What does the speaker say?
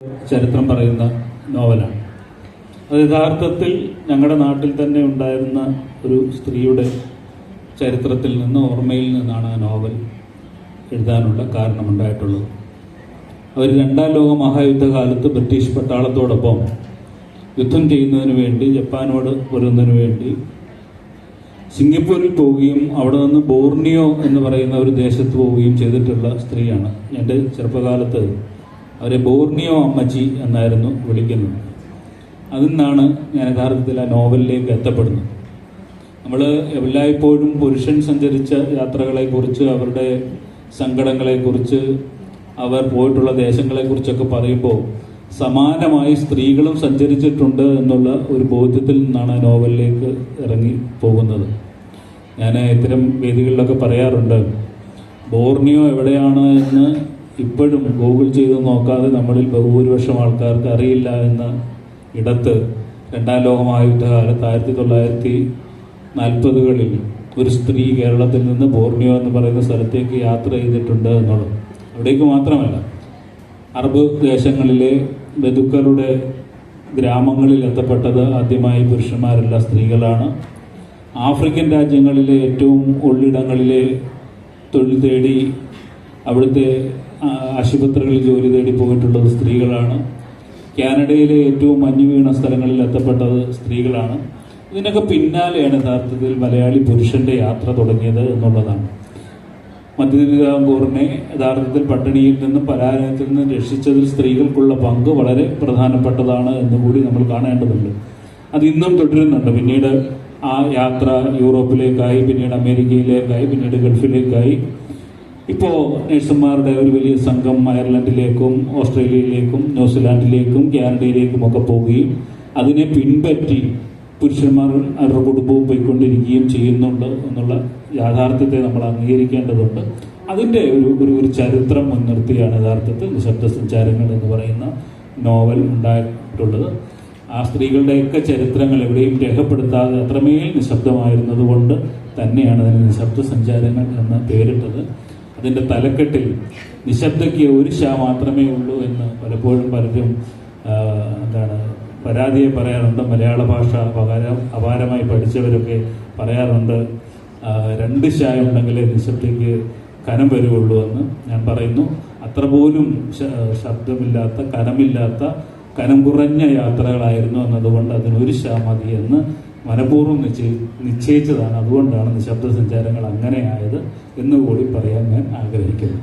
ചരിത്രം പറയുന്ന നോവലാണ്. അത് യഥാർത്ഥത്തിൽ ഞങ്ങളുടെ നാട്ടിൽ തന്നെ ഉണ്ടായിരുന്ന ഒരു സ്ത്രീയുടെ ചരിത്രത്തിൽ നിന്ന്, ഓർമ്മയിൽ നിന്നാണ് ആ നോവൽ എഴുതാനുള്ള കാരണമുണ്ടായിട്ടുള്ളത്. അവർ രണ്ടാം ലോക മഹായുദ്ധകാലത്ത് ബ്രിട്ടീഷ് പട്ടാളത്തോടൊപ്പം യുദ്ധം ചെയ്യുന്നതിന് വേണ്ടി, ജപ്പാനോട് വരുന്നതിന് വേണ്ടി സിംഗപ്പൂരിൽ പോവുകയും അവിടെ നിന്ന് ബോർണിയോ എന്ന് പറയുന്ന ഒരു ദേശത്ത് പോവുകയും ചെയ്തിട്ടുള്ള സ്ത്രീയാണ്. എൻ്റെ ചെറുപ്പകാലത്ത് അവരെ ബോർണിയോ അമ്മച്ചി എന്നായിരുന്നു വിളിക്കുന്നത്. അതിൽ നിന്നാണ് ഞാൻ യഥാർത്ഥത്തിൽ ആ നോവലിലേക്ക് എത്തപ്പെടുന്നത്. നമ്മൾ എല്ലായ്പ്പോഴും പുരുഷൻ സഞ്ചരിച്ച യാത്രകളെക്കുറിച്ച്, അവരുടെ സങ്കടങ്ങളെക്കുറിച്ച്, അവർ പോയിട്ടുള്ള ദേശങ്ങളെക്കുറിച്ചൊക്കെ പറയുമ്പോൾ സമാനമായി സ്ത്രീകളും സഞ്ചരിച്ചിട്ടുണ്ട് എന്നുള്ള ഒരു ബോധ്യത്തിൽ നിന്നാണ് ആ നോവലിലേക്ക് ഇറങ്ങി പോകുന്നത്. ഞാൻ ഇത്തരം വേദികളിലൊക്കെ പറയാറുണ്ട്, ബോർണിയോ എവിടെയാണ് എന്ന് ഇപ്പോഴും ഗൂഗിൾ ചെയ്ത് നോക്കാതെ നമ്മളിൽ ബഹുഭൂരിപക്ഷം ആൾക്കാർക്ക് അറിയില്ല എന്ന ഇടത്ത് രണ്ടാം ലോക മഹായുദ്ധകാലത്ത് 1940കളിൽ ഒരു സ്ത്രീ കേരളത്തിൽ നിന്ന് ബോർണിയോ എന്ന് പറയുന്ന സ്ഥലത്തേക്ക് യാത്ര ചെയ്തിട്ടുണ്ട് എന്നുള്ളത്. അവിടേക്ക് മാത്രമല്ല, അറബ് ദേശങ്ങളിലെ ബന്ധുക്കളുടെ ഗ്രാമങ്ങളിൽ എത്തപ്പെട്ടത് ആദ്യമായി പുരുഷന്മാരല്ല, സ്ത്രീകളാണ്. ആഫ്രിക്കൻ രാജ്യങ്ങളിലെ ഏറ്റവും ഉള്ളിടങ്ങളിലെ തൊഴിൽ തേടി അവിടുത്തെ ആശുപത്രികളിൽ ജോലി തേടി പോയിട്ടുള്ളത് സ്ത്രീകളാണ്. കാനഡയിലെ ഏറ്റവും മഞ്ഞു വീണ സ്ഥലങ്ങളിൽ എത്തപ്പെട്ടത് സ്ത്രീകളാണ്. ഇതിനൊക്കെ പിന്നാലെയാണ് യഥാർത്ഥത്തിൽ മലയാളി പുരുഷന്റെ യാത്ര തുടങ്ങിയത് എന്നുള്ളതാണ്. മധ്യതിരുവിതാംകൂറിനെ യഥാർത്ഥത്തിൽ പട്ടിണിയിൽ നിന്നും പലായനത്തിൽ നിന്നും രക്ഷിച്ചതിൽ സ്ത്രീകൾക്കുള്ള പങ്ക് വളരെ പ്രധാനപ്പെട്ടതാണ് എന്നുകൂടി നമ്മൾ കാണേണ്ടതുണ്ട്. അത് ഇന്നും തുടരുന്നുണ്ട്. പിന്നീട് ആ യാത്ര യൂറോപ്പിലേക്കായി, പിന്നീട് അമേരിക്കയിലേക്കായി, പിന്നീട് ഗൾഫിലേക്കായി. ഇപ്പോൾ നഴ്സുമാരുടെ ഒരു വലിയ സംഘം അയർലൻഡിലേക്കും ഓസ്ട്രേലിയയിലേക്കും ന്യൂസിലാൻഡിലേക്കും കാനഡയിലേക്കും ഒക്കെ പോവുകയും അതിനെ പിൻപറ്റി പുരുഷന്മാർ അവരുടെ കുടുംബവും പോയിക്കൊണ്ടിരിക്കുകയും ചെയ്യുന്നുണ്ട് എന്നുള്ള യാഥാർത്ഥ്യത്തെ നമ്മൾ അംഗീകരിക്കേണ്ടതുണ്ട്. അതിൻ്റെ ഒരു ചരിത്രം മുൻനിർത്തിയാണ് യഥാർത്ഥത്തിൽ നിശബ്ദ സഞ്ചാരങ്ങൾ എന്ന് പറയുന്ന നോവൽ ഉണ്ടായിട്ടുള്ളത്. ആ സ്ത്രീകളുടെയൊക്കെ ചരിത്രങ്ങൾ എവിടെയും രേഖപ്പെടുത്താതെ അത്രമേൽ നിശബ്ദമായിരുന്നത് കൊണ്ട് തന്നെയാണ് അതിന് നിശബ്ദ സഞ്ചാരങ്ങൾ എന്ന് പേരിട്ടത്. അതിൻ്റെ തലക്കെട്ടിൽ നിശബ്ദയ്ക്ക് ഒരു ഷാ മാത്രമേ ഉള്ളൂ എന്ന് പലപ്പോഴും പലരും പരാതിയെ പറയാറുണ്ട്. മലയാള ഭാഷ അപാരമായി പഠിച്ചവരൊക്കെ പറയാറുണ്ട്, 2 ഷാ ഉണ്ടെങ്കിലേ നിശബ്ദയ്ക്ക് കനം വരുള്ളൂ എന്ന്. ഞാൻ പറയുന്നു, അത്ര പോലും ശബ്ദമില്ലാത്ത, കനമില്ലാത്ത, കനം കുറഞ്ഞ യാത്രകളായിരുന്നു എന്നതുകൊണ്ട് അതിനൊരു ഷാ മതി എന്ന് മനഃപൂർവ്വം നിശ്ചയിച്ചതാണ്. അതുകൊണ്ടാണ് നിശബ്ദ സഞ്ചാരങ്ങൾ അങ്ങനെ ആയത് എന്നുകൂടി പറയാൻ ഞാൻ ആഗ്രഹിക്കുന്നു.